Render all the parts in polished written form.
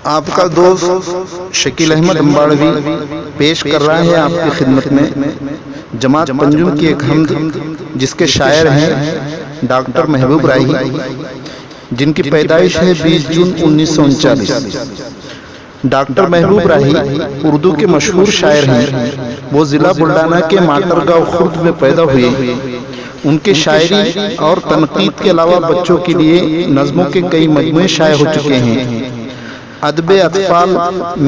آپ کا دوست شکیل احمد امباڑوی پیش کر رہا ہے آپ کی خدمت میں جماعت پنجم کی ایک حمد، جس کے شاعر ہیں ڈاکٹر محبوب راہی، جن کی پیدائش ہے 20 جون 1939۔ ڈاکٹر محبوب راہی اردو کے مشہور شاعر ہیں۔ وہ ضلع بلڈانہ کے ماٹرگاؤں خرد میں پیدا ہوئے۔ ان کے شاعری اور تنقید کے علاوہ بچوں کے لیے نظموں کے کئی مجموعے شائع ہو چکے ہیں۔ ادب اطفال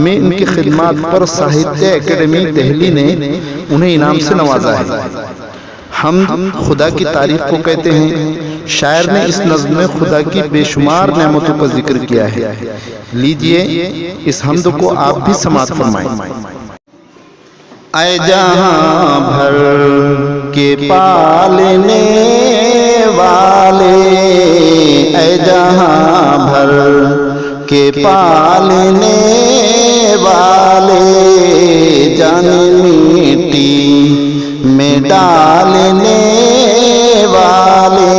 میں ان کی خدمات پر ساہتیہ اکیڈمی دہلی نے انہیں انعام سے نوازا ہے۔ حمد خدا کی تعریف کو کہتے ہیں۔ شاعر نے اس نظم میں خدا کی بے شمار نعمتوں کا ذکر کیا ہے۔ لیجئے اس حمد کو آپ بھی سماعت فرمائیں۔ اے جہاں بھر کے پالنے والے، اے جہاں بھر کے پالنے والے، جان مٹی میں ڈالنے والے،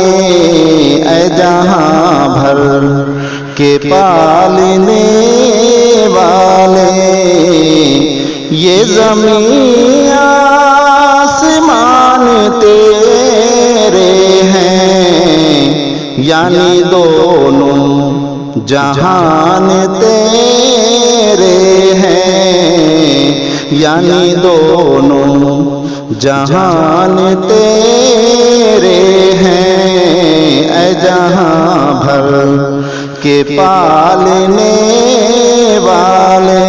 اے جہاں بھر کے پالنے والے، یہ زمین آسمان تیرے ہیں، یعنی دونوں جہان تیرے ہیں، یعنی دونوں جہان تیرے ہیں، اے جہاں بھر کے پالنے والے۔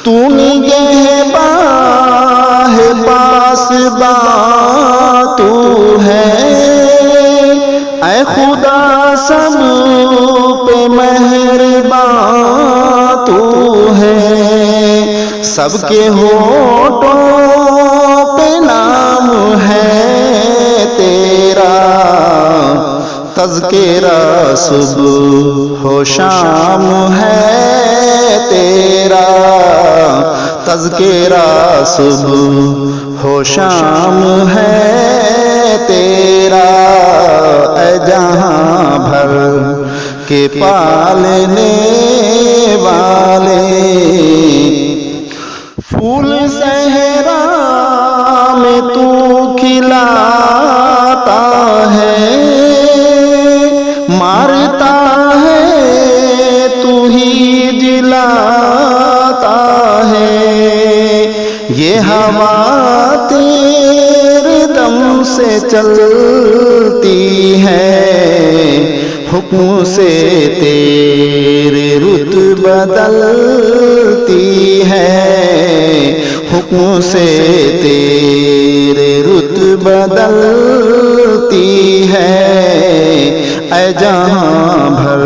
تو نگہباں ہے پاسباں تو ہے، اے خدا سب پہ مہرباں تو ہے، سب کے ہونٹوں پہ نام ہے تیرا، تذکرہ صبح و شام ہے تیرا، تذکرہ صبح و شام ہے تیرا، اے جہاں بھر کے پالنے والے۔ پھول صحرا میں تو کھلاتا ہے، مارتا ہے تو ہی جلاتا ہے، یہ ہوا تیرے دم سے چلتی ہے، حکم سے تیرے رت بدلتی ہے، حکم سے تیرے رت بدلتی ہے، اے جہاں بھر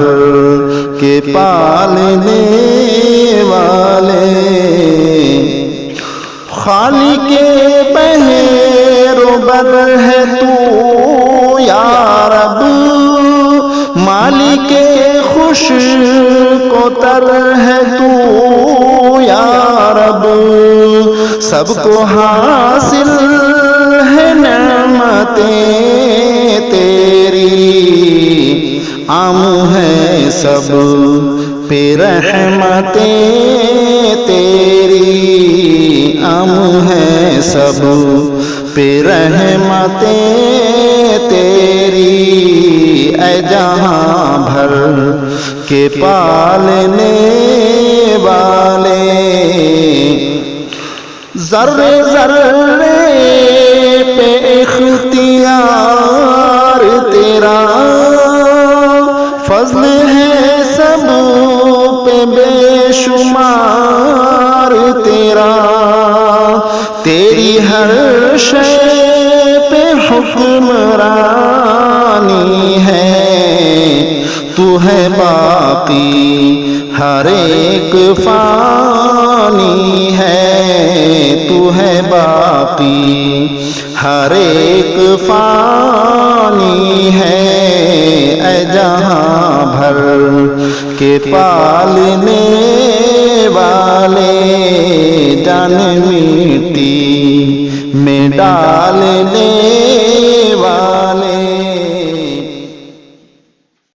کے پالنے والے۔ خالق بحر و بر ہے تو یا رب، مالک خشک و تر ہے تو یا رب، سب کو حاصل ہے نعمتیں تیری، عام ہے سب پہ رحمتیں تیری، عام ہے سب پہ رحمتیں تیری، اے جہاں بھر کے پالنے والے۔ ذرے ذرے پہ اختیار تیرا، فضل ہے سب پہ بے شمار تیرا، تیری ہر شے پہ حکمرانی ہے، تو ہے باقی ہر ایک فانی ہے، تو ہے باقی ہر ایک فانی ہے، اے جہاں بھر کے پالنے والے، جان مٹی میں ڈالنے والے۔